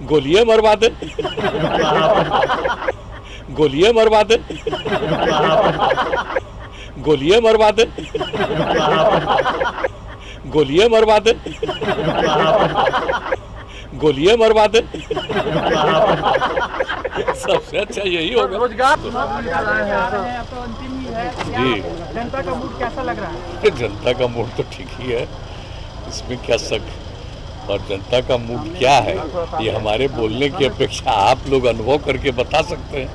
गोलियां मरवा दे, गोलियां मरवा दे, गोलियां मरवा दे, गोलियां मरवा दे, गोलियां मरवा दे। सबसे अच्छा यही होगा। रोजगार तो अंतिम ही है जी, जनता का मूड कैसा लग रहा है? जनता का मूड तो ठीक ही है, इसमें क्या शक। और जनता का मूड क्या है ये हमारे बोलने की अपेक्षा आप लोग अनुभव करके बता सकते हैं।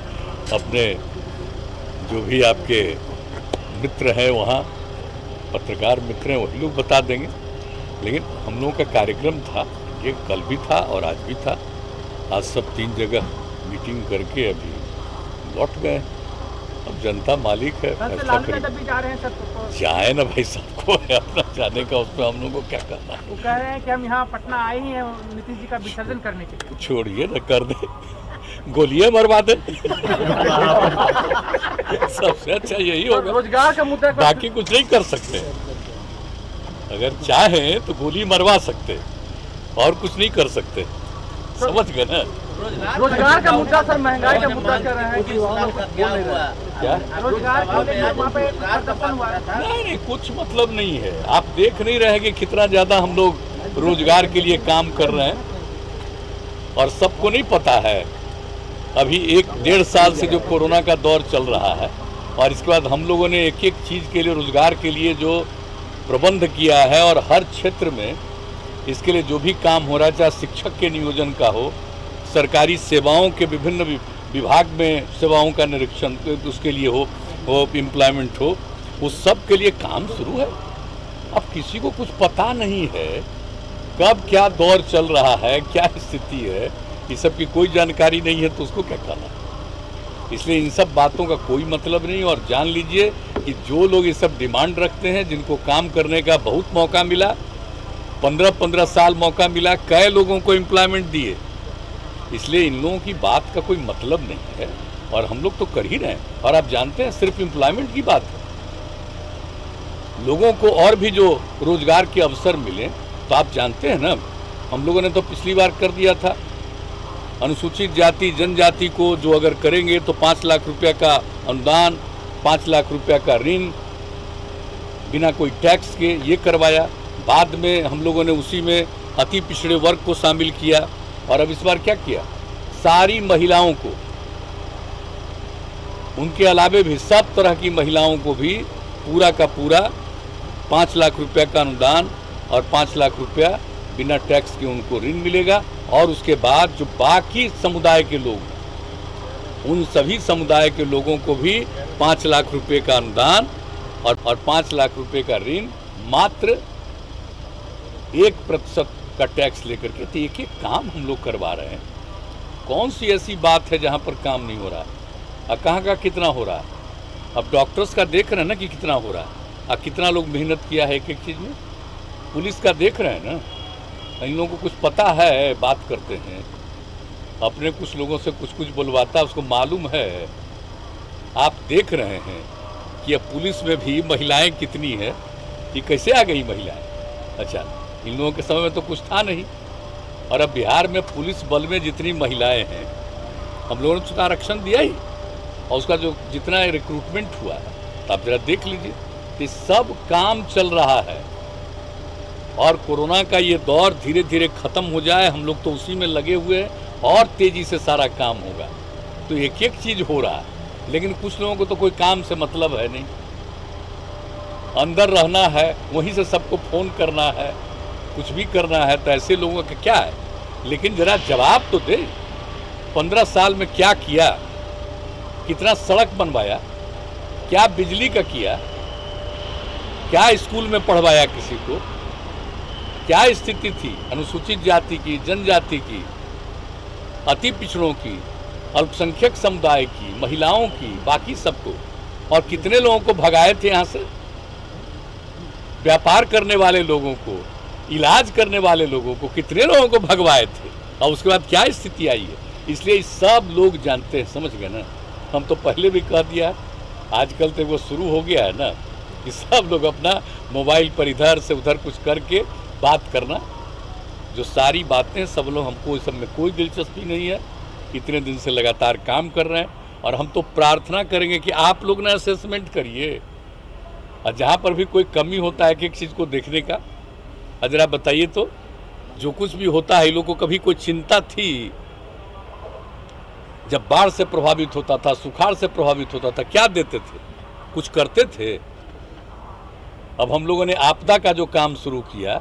अपने जो भी आपके मित्र हैं वहाँ, पत्रकार मित्र हैं, वही लोग बता देंगे। लेकिन हम लोगों का कार्यक्रम था, ये कल भी था और आज भी था। आज सब 3 जगह मीटिंग करके अभी लौट गए। अब जनता मालिक है, फैसला करेगी। जा रहे हैं सर, जाए ना भाई, सबको है अपना जाने का, उसमें हम लोगों को क्या करना है। वो कह रहे हैं कि हम यहाँ पटना आए ही हैं नीतीश जी का विसर्जन करने के लिए। छोड़िए ना, कर दे, गोलियां मरवा दे। सबसे अच्छा यही होगा। रोजगार का मुद्दा बाकी कुछ नहीं कर सकते। अगर चाहें तो गोली मरवा सकते और कुछ नहीं कर सकते, समझ गए ना। रोजगार का मुद्दा सर, महंगाई का मुद्दा कर रहे हैं कि क्या रोजगार को लेकर वहाँ पे प्रदर्शन हुआ है। नहीं, कुछ मतलब नहीं है। आप देख नहीं रहे कि कितना ज्यादा हम लोग रोजगार के लिए काम कर रहे हैं। और सबको नहीं पता है, अभी 1-1.5 साल से जो कोरोना का दौर चल रहा है और इसके बाद हम लोगों ने एक एक चीज के लिए, रोजगार के लिए जो प्रबंध किया है और हर क्षेत्र में इसके लिए जो भी काम हो रहा है, चाहे शिक्षक के नियोजन का हो, सरकारी सेवाओं के विभिन्न विभाग में सेवाओं का निरीक्षण उसके लिए हो, वो एम्प्लॉयमेंट हो, उस सब के लिए काम शुरू है। अब किसी को कुछ पता नहीं है कब क्या दौर चल रहा है, क्या स्थिति है, ये सब की कोई जानकारी नहीं है, तो उसको क्या करना। इसलिए इन सब बातों का कोई मतलब नहीं। और जान लीजिए कि जो लोग ये सब डिमांड रखते हैं, जिनको काम करने का बहुत मौका मिला, 15-15 साल मौका मिला, कई लोगों को एम्प्लॉयमेंट दिए, इसलिए इन लोगों की बात का कोई मतलब नहीं है। और हम लोग तो कर ही रहे हैं। और आप जानते हैं, सिर्फ एम्प्लॉयमेंट की बात है, लोगों को और भी जो रोजगार के अवसर मिले, तो आप जानते हैं ना, हम लोगों ने तो पिछली बार कर दिया था, अनुसूचित जाति जनजाति को जो अगर करेंगे तो 5 लाख रुपया का अनुदान, 5 लाख रुपया का ऋण बिना कोई टैक्स के, ये करवाया। बाद में हम लोगों ने उसी में अति पिछड़े वर्ग को शामिल किया। और अब इस बार क्या किया, सारी महिलाओं को, उनके अलावे भी सब तरह की महिलाओं को भी पूरा का पूरा 5 लाख रुपया का अनुदान और 5 लाख रुपया बिना टैक्स के उनको ऋण मिलेगा। और उसके बाद जो बाकी समुदाय के लोग, उन सभी समुदाय के लोगों को भी 5 लाख रुपए का अनुदान और 5 लाख रुपए का ऋण, मात्र 1% का टैक्स लेकर के। तो एक काम हम लोग करवा रहे हैं। कौन सी ऐसी बात है जहां पर काम नहीं हो रहा, और कहाँ का कितना हो रहा है। अब डॉक्टर्स का देख रहे हैं ना कि कितना हो रहा है, और कितना लोग मेहनत किया है एक एक चीज़ में। पुलिस का देख रहे हैं ना, इन लोगों को कुछ पता है, बात करते हैं, अपने कुछ लोगों से कुछ कुछ बुलवाता है, उसको मालूम है। आप देख रहे हैं कि अब पुलिस में भी महिलाएं कितनी है, ये कैसे आ गई महिलाएं। अच्छा, इन लोगों के समय में तो कुछ था नहीं। और अब बिहार में पुलिस बल में जितनी महिलाएं हैं, हम लोगों ने उसका आरक्षण दिया ही, और उसका जो जितना रिक्रूटमेंट हुआ है, तो आप जरा देख लीजिए। ये सब काम चल रहा है। और कोरोना का ये दौर धीरे धीरे खत्म हो जाए, हम लोग तो उसी में लगे हुए हैं, और तेजी से सारा काम होगा। तो एक एक चीज हो रहा है, लेकिन कुछ लोगों को तो कोई काम से मतलब है नहीं, अंदर रहना है, वहीं से सबको फोन करना है, कुछ भी करना है। तो ऐसे लोगों का क्या है, लेकिन जरा जवाब तो दे। 15 साल में क्या किया, कितना सड़क बनवाया, क्या बिजली का किया, क्या स्कूल में पढ़वाया किसी को, क्या स्थिति थी अनुसूचित जाति की, जनजाति की, अति पिछड़ों की, अल्पसंख्यक समुदाय की, महिलाओं की, बाकी सबको। और कितने लोगों को भगाए थे यहाँ से, व्यापार करने वाले लोगों को, इलाज करने वाले लोगों को, कितने लोगों को भगवाए थे, और उसके बाद क्या स्थिति आई है। इसलिए सब लोग जानते हैं, समझ गए ना। हम तो पहले भी कह दिया, आजकल तो वो शुरू हो गया है ना कि सब लोग अपना मोबाइल पर इधर से उधर कुछ करके बात करना, जो सारी बातें सब लोग, हमको इस सब में कोई दिलचस्पी नहीं है। इतने दिन से लगातार काम कर रहे हैं और हम तो प्रार्थना करेंगे कि आप लोग ना असेसमेंट करिए, और जहाँ पर भी कोई कमी होता है कि एक चीज़ को देखने का, जरा बताइए तो, जो कुछ भी होता है, इन लोगों को कभी कोई चिंता थी? जब बाढ़ से प्रभावित होता था, सुखाड़ से प्रभावित होता था, क्या देते थे? कुछ करते थे? अब हम लोगों ने आपदा का जो काम शुरू किया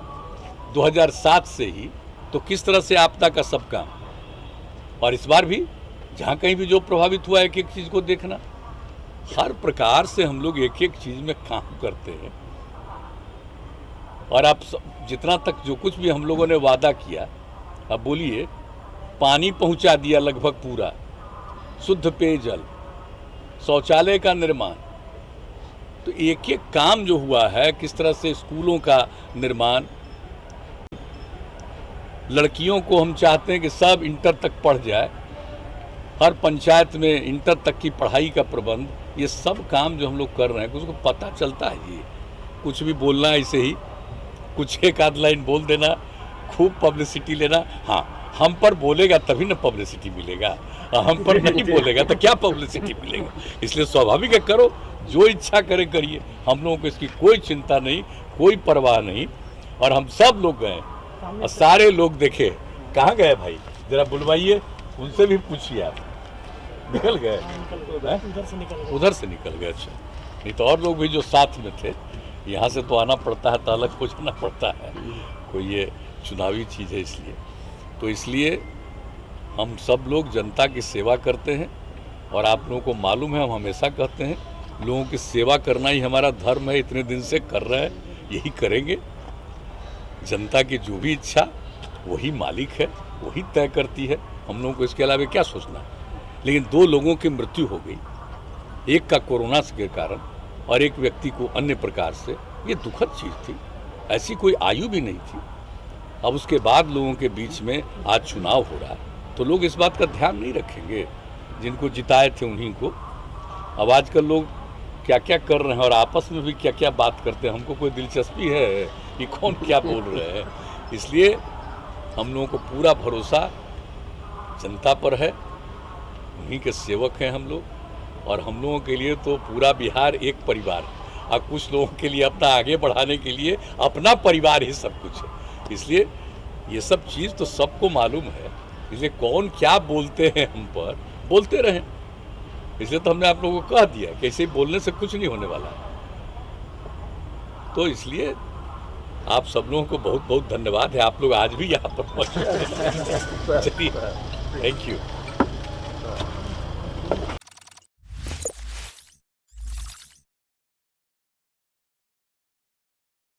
2007 से ही, तो किस तरह से आपदा का सब काम, और इस बार भी जहाँ कहीं भी जो प्रभावित हुआ, एक एक चीज़ को देखना, हर प्रकार से हम लोग एक एक चीज़ में काम करते हैं। और आप जितना तक जो कुछ भी हम लोगों ने वादा किया, अब बोलिए, पानी पहुंचा दिया लगभग पूरा, शुद्ध पेयजल, शौचालय का निर्माण, तो एक एक काम जो हुआ है, किस तरह से स्कूलों का निर्माण, लड़कियों को हम चाहते हैं कि सब इंटर तक पढ़ जाए, हर पंचायत में इंटर तक की पढ़ाई का प्रबंध, ये सब काम जो हम लोग कर रहे हैं, उसको पता चलता है। ये कुछ भी बोलना ऐसे ही, कुछ एक आध लाइन बोल देना, खूब पब्लिसिटी लेना, हाँ हम पर बोलेगा तभी ना पब्लिसिटी मिलेगा, हम पर नहीं बोलेगा तो क्या पब्लिसिटी मिलेगा। इसलिए स्वाभाविक है, करो, जो इच्छा करे करिए, हम लोगों को इसकी कोई चिंता नहीं, कोई परवाह नहीं। और हम सब लोग गए और सारे लोग देखे, कहाँ गए भाई, जरा बुलवाइए, उनसे भी पूछिए। आप निकल गए? उधर से निकल गए। अच्छा, नहीं तो और लोग भी जो साथ में थे, यहाँ से तो आना पड़ता है, तो अलग हो जाना पड़ता है, कोई ये चुनावी चीज़ है। इसलिए हम सब लोग जनता की सेवा करते हैं, और आप लोगों को मालूम है, हम हमेशा कहते हैं, लोगों की सेवा करना ही हमारा धर्म है, इतने दिन से कर रहे हैं, यही करेंगे। जनता की जो भी इच्छा, वही मालिक है, वही तय करती है, हम लोगों को इसके अलावा क्या सोचना है। लेकिन 2 लोगों की मृत्यु हो गई, एक का कोरोना के कारण और एक व्यक्ति को अन्य प्रकार से, ये दुखद चीज़ थी, ऐसी कोई आयु भी नहीं थी। अब उसके बाद लोगों के बीच में आज चुनाव हो रहा है, तो लोग इस बात का ध्यान नहीं रखेंगे, जिनको जिताए थे उन्हीं को। अब आजकल लोग क्या क्या कर रहे हैं और आपस में भी क्या क्या बात करते हैं, हमको कोई दिलचस्पी है कि कौन क्या बोल रहे हैं। इसलिए हम लोगों को पूरा भरोसा जनता पर है, उन्हीं के सेवक हैं हम लोग, और हम लोगों के लिए तो पूरा बिहार एक परिवार है, और कुछ लोगों के लिए अपना आगे बढ़ाने के लिए अपना परिवार ही सब कुछ है। इसलिए ये सब चीज़ तो सबको मालूम है, इसलिए कौन क्या बोलते हैं हम पर, बोलते रहें। इसलिए तो हमने आप लोगों को कह दिया कि ऐसे बोलने से कुछ नहीं होने वाला। तो इसलिए आप सब लोगों को बहुत बहुत धन्यवाद है, आप लोग आज भी यहाँ पर पहुँचे। चलिए, थैंक यू।